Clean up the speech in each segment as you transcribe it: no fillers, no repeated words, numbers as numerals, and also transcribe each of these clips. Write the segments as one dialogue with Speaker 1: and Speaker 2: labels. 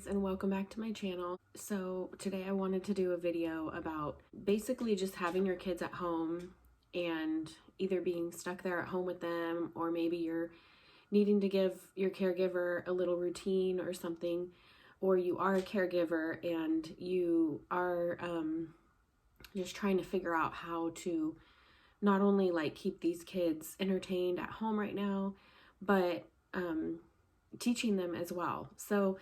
Speaker 1: guys, and welcome back to my channel. So today I wanted to do a video about basically just having your kids at home and either being stuck there at home with them, or maybe you're needing to give your caregiver a little routine or something, or you are a caregiver and you are just trying to figure out how to not only like keep these kids entertained at home right now, but teaching them as well. So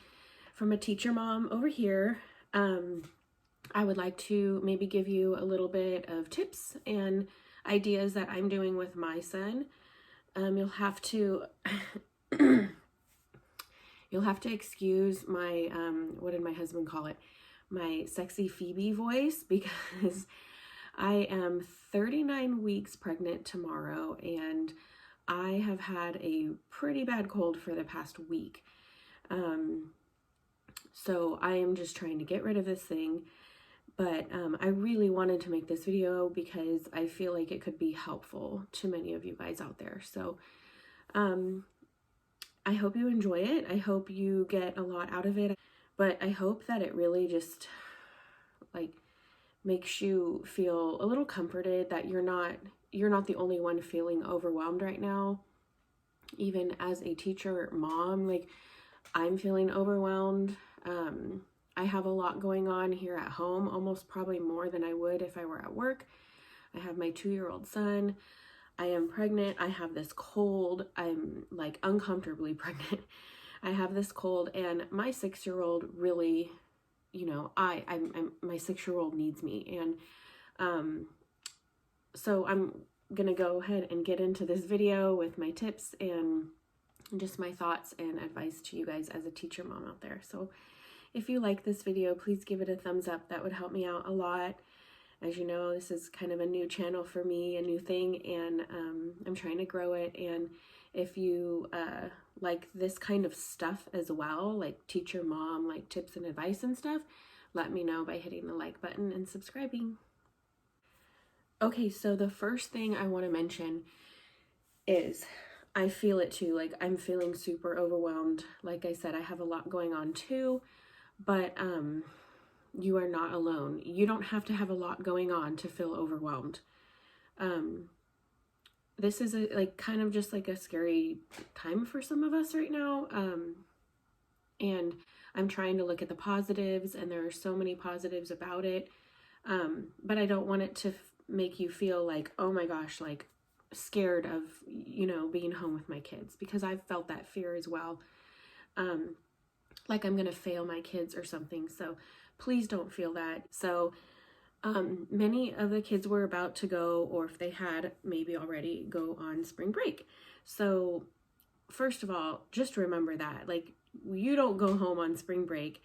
Speaker 1: from a teacher mom over here, I would like to maybe give you a little bit of tips and ideas that I'm doing with my son. You'll have to you'll have to excuse my what did my husband call it? My sexy Phoebe voice, because I am 39 weeks pregnant tomorrow, and I have had a pretty bad cold for the past week. So I am just trying to get rid of this thing. But I really wanted to make this video because I feel like it could be helpful to many of you guys out there. So I hope you enjoy it. I hope you get a lot out of it. But I hope that it really just like makes you feel a little comforted that you're not the only one feeling overwhelmed right now. Even as a teacher mom, like, I'm feeling overwhelmed. I have a lot going on here at home, almost probably more than I would if I were at work. I have my 2-year-old son. I am pregnant. I have this cold. I'm like uncomfortably pregnant. I have this cold, and my 6-year-old really, you know, my 6-year-old needs me. And so I'm gonna go ahead and get into this video with my tips and just my thoughts and advice to you guys as a teacher mom out there. So if you like this video, please give it a thumbs up. That would help me out a lot. As you know, this is kind of a new channel for me, a new thing, and I'm trying to grow it. And if you like this kind of stuff as well, like teacher mom, like tips and advice and stuff, let me know by hitting the like button and subscribing. Okay, so the first thing I want to mention is I feel it too. Like, I'm feeling super overwhelmed. Like I said, I have a lot going on too, but you are not alone. You don't have to have a lot going on to feel overwhelmed. This is like kind of just like a scary time for some of us right now. And I'm trying to look at the positives, and there are so many positives about it. But I don't want it to make you feel like, oh my gosh, like scared of, you know, being home with my kids, because I've felt that fear as well. Like I'm gonna fail my kids or something. So please don't feel that. So many of the kids were about to go, or if they had maybe already, go on spring break. So first of all, just remember that, like, you don't go home on spring break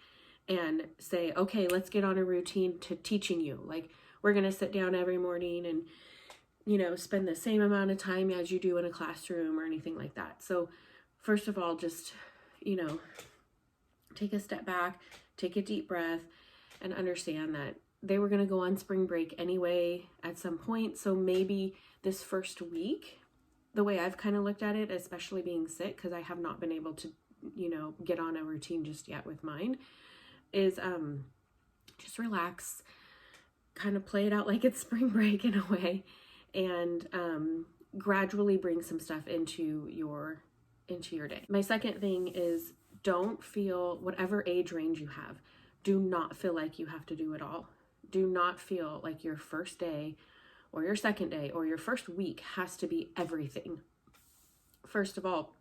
Speaker 1: and say, okay, let's get on a routine to teaching you. Like, we're going to sit down every morning and, you know, spend the same amount of time as you do in a classroom or anything like that. So first of all, just, you know, take a step back, take a deep breath, and understand that they were going to go on spring break anyway at some point. So maybe this first week, the way I've kind of looked at it, especially being sick, because I have not been able to, you know, get on a routine just yet with mine, is just relax, kind of play it out like it's spring break in a way, and gradually bring some stuff into your day. My second thing is, don't feel, whatever age range you have, do not feel like you have to do it all. Do not feel like your first day or your second day or your first week has to be everything. First of all,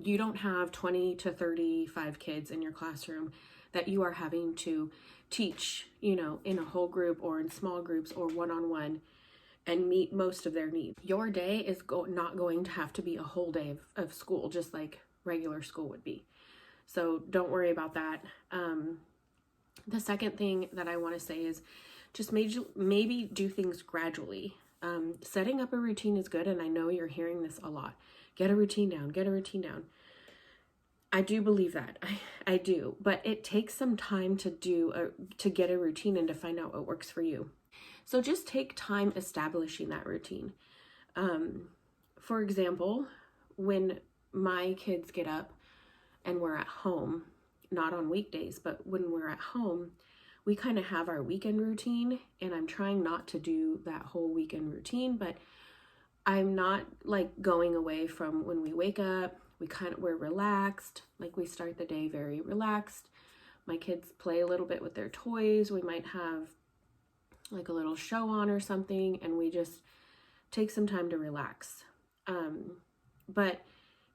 Speaker 1: you don't have 20 to 35 kids in your classroom that you are having to teach, you know, in a whole group or in small groups or one-on-one and meet most of their needs. Your day is not going to have to be a whole day of school, just like regular school would be. So don't worry about that. The second thing that I want to say is just maybe do things gradually. Setting up a routine is good, and I know you're hearing this a lot. Get a routine down, get a routine down. I do believe that. I do, but it takes some time to get a routine and to find out what works for you. So just take time establishing that routine. For example, when my kids get up and we're at home, not on weekdays, but when we're at home, we kind of have our weekend routine, and I'm trying not to do that whole weekend routine, but I'm not like going away from when we wake up. We're relaxed, like we start the day very relaxed. My kids play a little bit with their toys. We might have like a little show on or something, and we just take some time to relax. But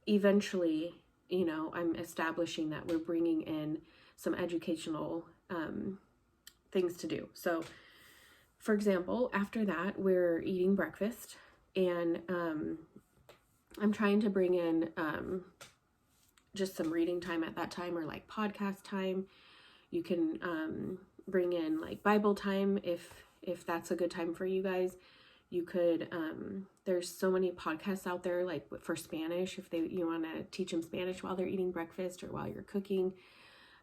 Speaker 1: eventually, I'm establishing that we're bringing in some educational things to do. So, for example, after that, we're eating breakfast, and I'm trying to bring in just some reading time at that time, or like podcast time. You can bring in like Bible time if that's a good time for you guys. You could there's so many podcasts out there like for Spanish if you want to teach them Spanish while they're eating breakfast or while you're cooking.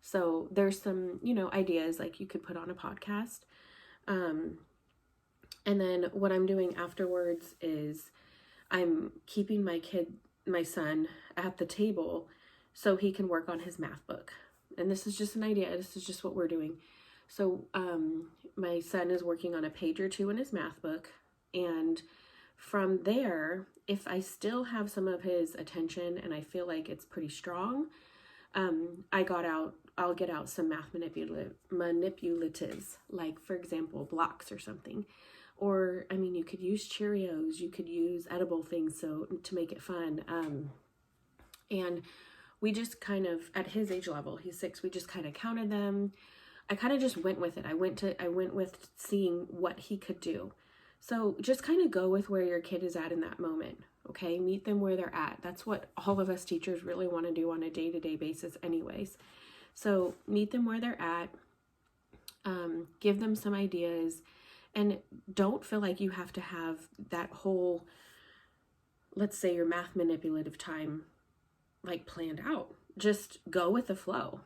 Speaker 1: So there's some ideas like you could put on a podcast. And then what I'm doing afterwards is I'm keeping my son at the table so he can work on his math book. And this is just an idea. This is just what we're doing. So my son is working on a page or two in his math book. And from there, if I still have some of his attention and I feel like it's pretty strong, I'll get out some math manipulatives, like for example, blocks or something. Or, you could use Cheerios, you could use edible things to make it fun. And we just kind of, at his age level, he's 6, we just kind of counted them. I kind of just went with it. I went with seeing what he could do. So just kind of go with where your kid is at in that moment, okay? Meet them where they're at. That's what all of us teachers really want to do on a day-to-day basis anyways. So meet them where they're at, give them some ideas, and don't feel like you have to have that whole, let's say your math manipulative time, like planned out. Just go with the flow.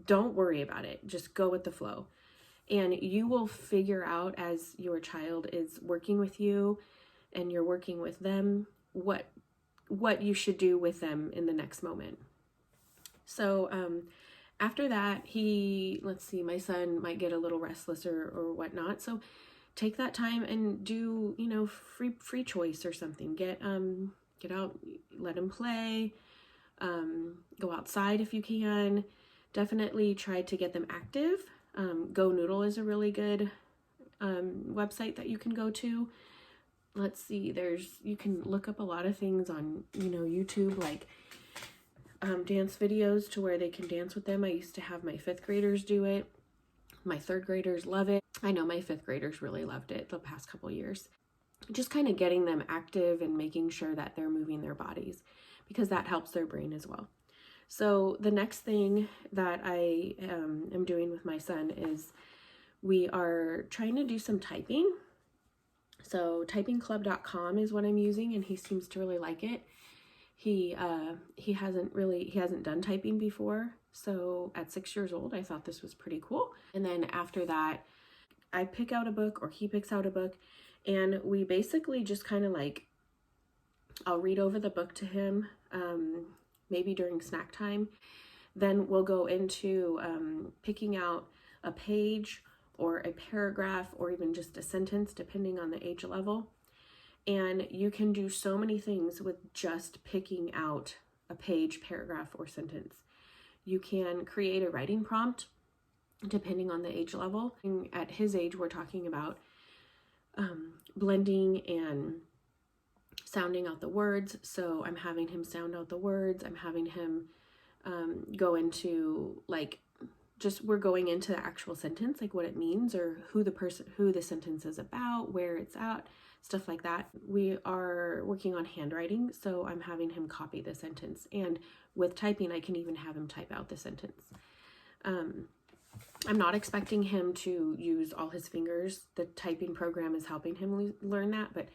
Speaker 1: Don't worry about it. Just go with the flow. And you will figure out as your child is working with you and you're working with them, what you should do with them in the next moment. So, after that, my son might get a little restless or whatnot. So take that time and do, free choice or something. Get out, let him play, go outside if you can. Definitely try to get them active. Go Noodle is a really good website that you can go to. Let's see, you can look up a lot of things on, YouTube, like dance videos to where they can dance with them. I used to have my 5th graders do it. My 3rd graders love it. I know my 5th graders really loved it the past couple years. Just kind of getting them active and making sure that they're moving their bodies, because that helps their brain as well. So the next thing that I am doing with my son is we are trying to do some typing. So typingclub.com is what I'm using, and he seems to really like it. He hasn't done typing before. So at 6 years old, I thought this was pretty cool. And then after that, I pick out a book or he picks out a book, and we basically just kind of like, I'll read over the book to him, maybe during snack time. Then we'll go into picking out a page or a paragraph or even just a sentence, depending on the age level. And you can do so many things with just picking out a page, paragraph, or sentence. You can create a writing prompt, depending on the age level. At his age, we're talking about blending and sounding out the words. So I'm having him sound out the words. I'm having him go into we're going into the actual sentence, like what it means or who the sentence is about, where it's at, stuff like that. We are working on handwriting, so I'm having him copy the sentence. And with typing, I can even have him type out the sentence. I'm not expecting him to use all his fingers. The typing program is helping him learn that, but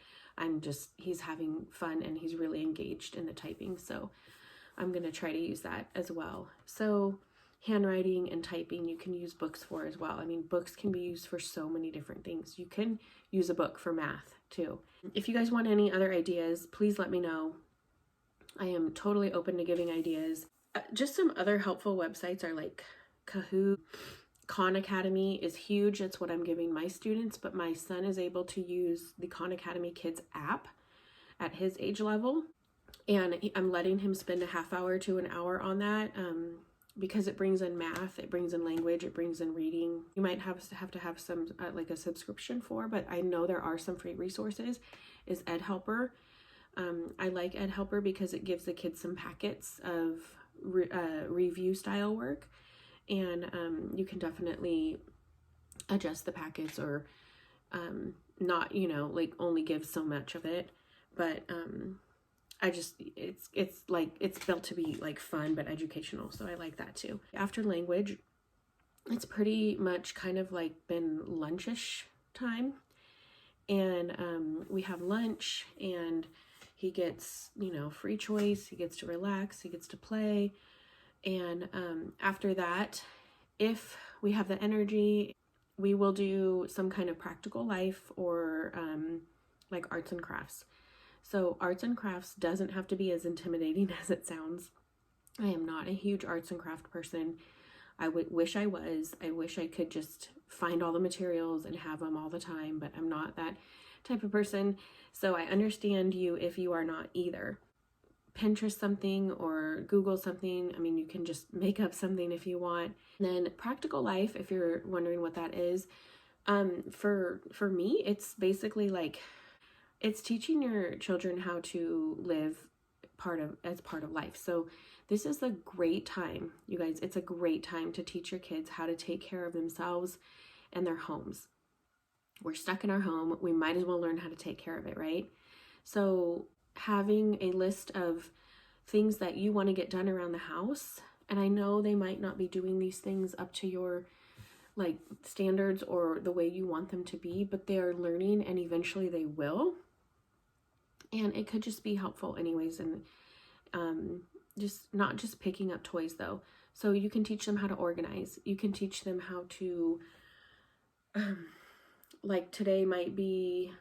Speaker 1: he's having fun and he's really engaged in the typing. So I'm going to try to use that as well. So handwriting and typing, you can use books for as well. I mean, books can be used for so many different things. You can use a book for math too. If you guys want any other ideas, please let me know. I am totally open to giving ideas. Just some other helpful websites are like Kahoot. Khan Academy is huge. That's what I'm giving my students, but my son is able to use the Khan Academy Kids app at his age level, and I'm letting him spend a half hour to an hour on that, because it brings in math, it brings in language, it brings in reading. You might have to have some like a subscription for, but I know there are some free resources. Is Ed Helper. I like Ed Helper because it gives the kids some packets of review style work, and you can definitely adjust the packets, or not, like only give so much of it. But I just, it's like, it's built to be like fun but educational, so I like that too. After language, it's pretty much kind of like been lunchish time, and we have lunch, and he gets, free choice, he gets to relax, he gets to play. And after that, if we have the energy, we will do some kind of practical life, or like arts and crafts. So arts and crafts doesn't have to be as intimidating as it sounds. I am not a huge arts and craft person. I wish I was. I wish I could just find all the materials and have them all the time, but I'm not that type of person. So I understand you if you are not either. Pinterest something or Google something. I mean, you can just make up something if you want. And then practical life, if you're wondering what that is, for me, it's basically like, it's teaching your children how to live as part of life. So this is a great time, you guys. It's a great time to teach your kids how to take care of themselves and their homes. We're stuck in our home. We might as well learn how to take care of it, right? So having a list of things that you want to get done around the house, and I know they might not be doing these things up to your like standards or the way you want them to be, but they're learning, and eventually they will. And it could just be helpful anyways. And just not just picking up toys though. So you can teach them how to organize. You can teach them how to, like today might be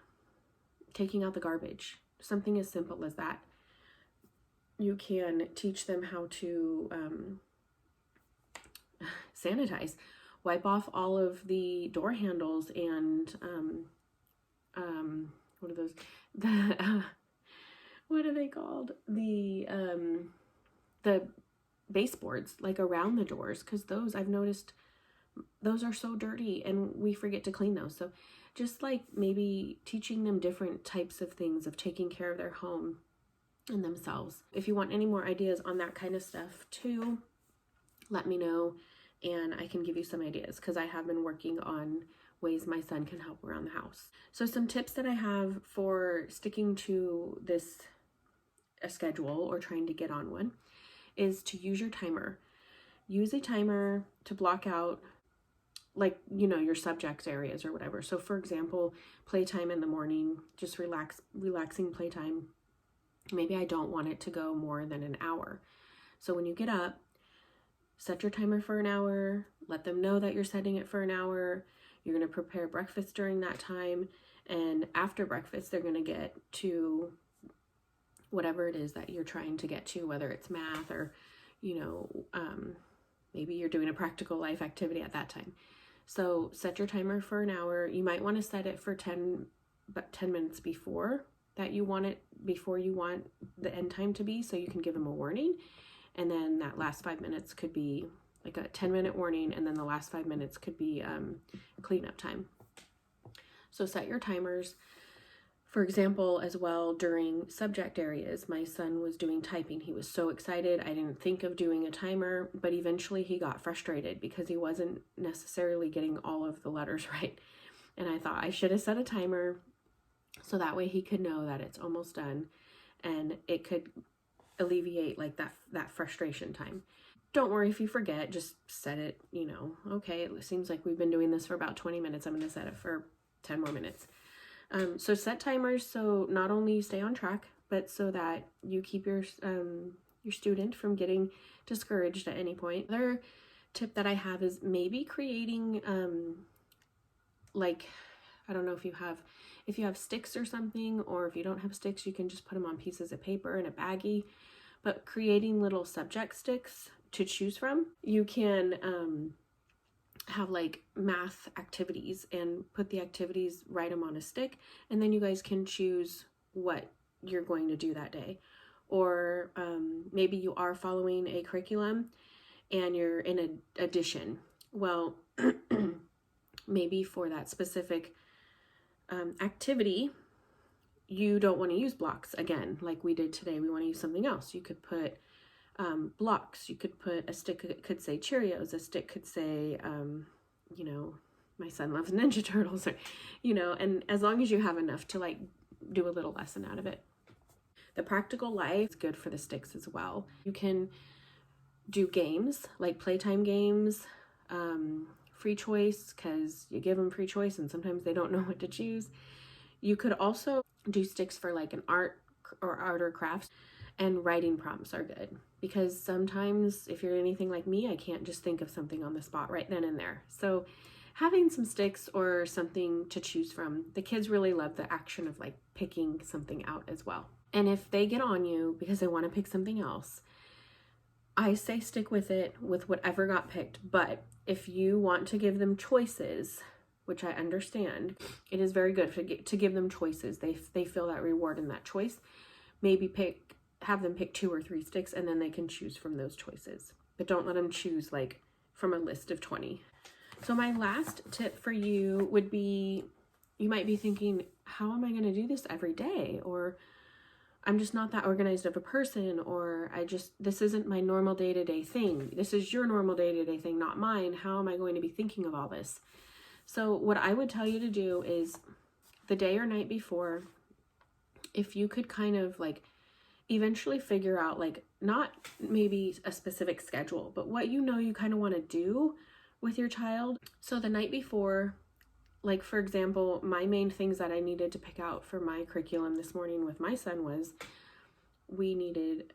Speaker 1: taking out the garbage. Something as simple as that. You can teach them how to sanitize, wipe off all of the door handles, and what are those? What are they called? The baseboards, like around the doors, because those, I've noticed, those are so dirty and we forget to clean those. So just like maybe teaching them different types of things of taking care of their home and themselves. If you want any more ideas on that kind of stuff too, let me know, and I can give you some ideas, because I have been working on ways my son can help around the house. So some tips that I have for sticking to a schedule or trying to get on one is to use your timer. Use a timer to block out, like, your subject areas or whatever. So for example, playtime in the morning, just relaxing playtime. Maybe I don't want it to go more than an hour. So when you get up, set your timer for an hour, let them know that you're setting it for an hour. You're going to prepare breakfast during that time. And after breakfast, they're going to get to whatever it is that you're trying to get to, whether it's math or, maybe you're doing a practical life activity at that time. So set your timer for an hour. You might want to set it for 10 minutes before you want the end time to be, so you can give them a warning. And then that last 5 minutes could be like a 10-minute warning, and then the last 5 minutes could be cleanup time. So set your timers. For example, as well, during subject areas, my son was doing typing. He was so excited. I didn't think of doing a timer, but eventually he got frustrated because he wasn't necessarily getting all of the letters right. And I thought I should have set a timer so that way he could know that it's almost done, and it could alleviate like that frustration time. Don't worry if you forget, just set it, okay, it seems like we've been doing this for about 20 minutes. I'm going to set it for 10 more minutes. So set timers so not only you stay on track, but so that you keep your student from getting discouraged at any point. Another tip that I have is maybe creating like, I don't know if you have sticks or something, or if you don't have sticks, you can just put them on pieces of paper in a baggie. but creating little subject sticks to choose from. You can have like math activities and put the activities, write them on a stick, and then you guys can choose what you're going to do that day. Or maybe you are following a curriculum and you're in an addition. Well, maybe for that specific activity, you don't want to use blocks again, like we did today. We want to use something else. You could put blocks. You could put a stick, it could say Cheerios, a stick could say, you know, my son loves Ninja Turtles, or, you know, and as long as you have enough to like do a little lesson out of it. The practical life is good for the sticks as well. You can do games, like playtime games, free choice, because you give them free choice and sometimes they don't know what to choose. You could also do sticks for like an art or crafts, and writing prompts are good because sometimes if you're anything like me, I can't just think of something on the spot right then and there. So having some sticks or something to choose from, the kids really love the action of like picking something out as well. And if they get on you because they want to pick something else, I say stick with it with whatever got picked. But if you want to give them choices, which I understand, it is very good to give them choices. They feel that reward in that choice. Maybe have them pick 2 or 3 sticks and then they can choose from those choices. But don't let them choose like from a list of 20. So my last tip for you would be, you might be thinking, how am I going to do this every day? Or I'm just not that organized of a person, or this isn't my normal day-to-day thing. This is your normal day-to-day thing, not mine. How am I going to be thinking of all this? So what I would tell you to do is the day or night before, if you could kind of like eventually figure out like not maybe a specific schedule, but what you know you kind of want to do with your child. So the night before, like for example, my main things that I needed to pick out for my curriculum this morning with my son was we needed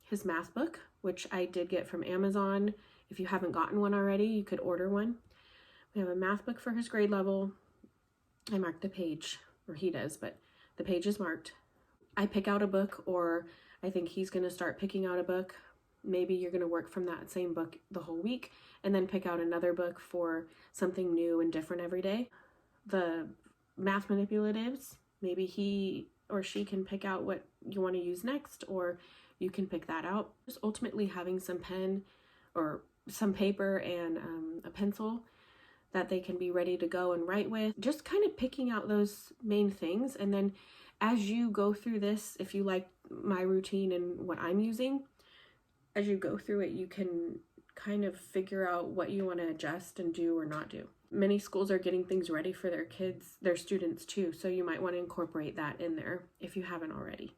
Speaker 1: his math book, which I did get from Amazon. If you haven't gotten one already, you could order one. We have a math book for his grade level. I marked the page, or he does, but the page is marked. I pick out a book, or I think he's going to start picking out a book. Maybe you're going to work from that same book the whole week and then pick out another book for something new and different every day. The math manipulatives, maybe he or she can pick out what you want to use next, or you can pick that out. Just ultimately having some pen or some paper and a pencil that they can be ready to go and write with. Just kind of picking out those main things. And then as you go through this, if you like my routine and what I'm using, as you go through it, you can kind of figure out what you want to adjust and do or not do. Many schools are getting things ready for their kids, their students too, so you might want to incorporate that in there if you haven't already.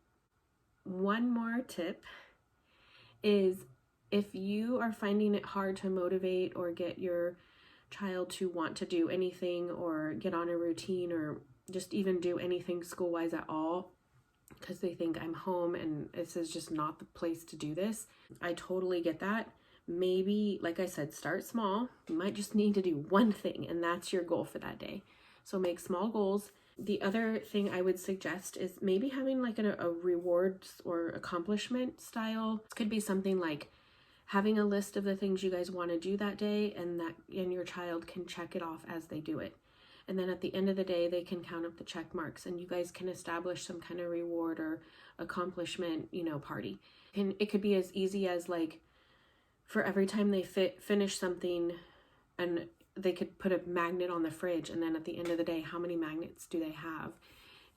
Speaker 1: One more tip is if you are finding it hard to motivate or get your child to want to do anything or get on a routine or just even do anything school-wise at all, because they think I'm home and this is just not the place to do this. I totally get that. Maybe, like I said, start small. You might just need to do one thing and that's your goal for that day. So make small goals. The other thing I would suggest is maybe having like a rewards or accomplishment style. It could be something like having a list of the things you guys want to do that day, and your child can check it off as they do it. And then at the end of the day, they can count up the check marks and you guys can establish some kind of reward or accomplishment, party. And it could be as easy as like for every time they finish something, and they could put a magnet on the fridge, and then at the end of the day, how many magnets do they have?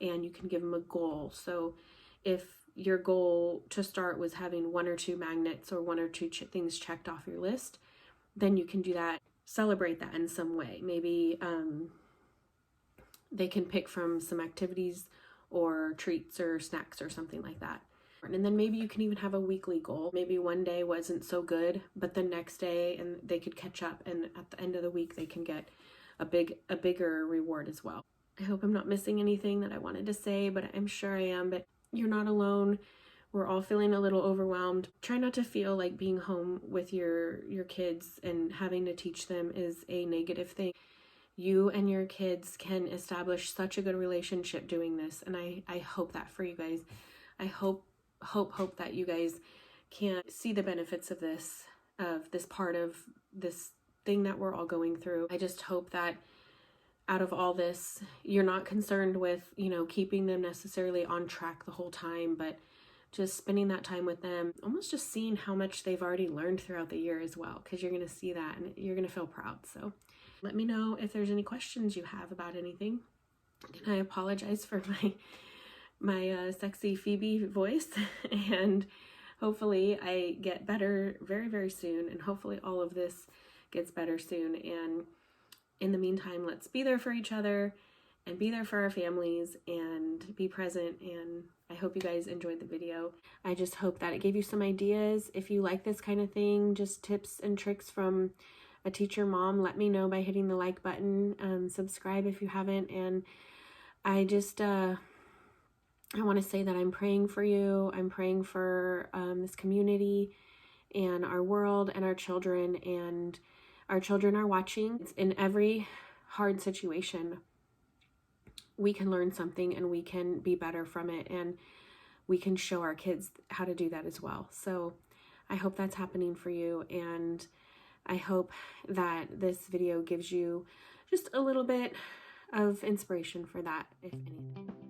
Speaker 1: And you can give them a goal. So if your goal to start was having 1 or 2 magnets or 1 or 2 things checked off your list, then you can do that. Celebrate that in some way. Maybe they can pick from some activities or treats or snacks or something like that. And then maybe you can even have a weekly goal. Maybe one day wasn't so good, but the next day, and they could catch up, and at the end of the week they can get a bigger reward as well. I hope I'm not missing anything that I wanted to say, but I'm sure I am. But you're not alone. We're all feeling a little overwhelmed. Try not to feel like being home with your kids and having to teach them is a negative thing. You and your kids can establish such a good relationship doing this, and I hope that for you guys. I hope hope that you guys can see the benefits of this part of this thing that we're all going through. I just hope that out of all this, you're not concerned with, keeping them necessarily on track the whole time, but just spending that time with them, almost just seeing how much they've already learned throughout the year as well, because you're going to see that and you're going to feel proud. So let me know if there's any questions you have about anything. And I apologize for my sexy Phoebe voice, and hopefully I get better very, very soon, and hopefully all of this gets better soon. And in the meantime, let's be there for each other and be there for our families and be present. And I hope you guys enjoyed the video. I just hope that it gave you some ideas. If you like this kind of thing, just tips and tricks from a teacher mom, let me know by hitting the like button. Subscribe if you haven't. And I just, I want to say that I'm praying for you. I'm praying for this community and our world and our children. And our children are watching. In every hard situation, we can learn something and we can be better from it, and we can show our kids how to do that as well. So I hope that's happening for you, and I hope that this video gives you just a little bit of inspiration for that, if anything.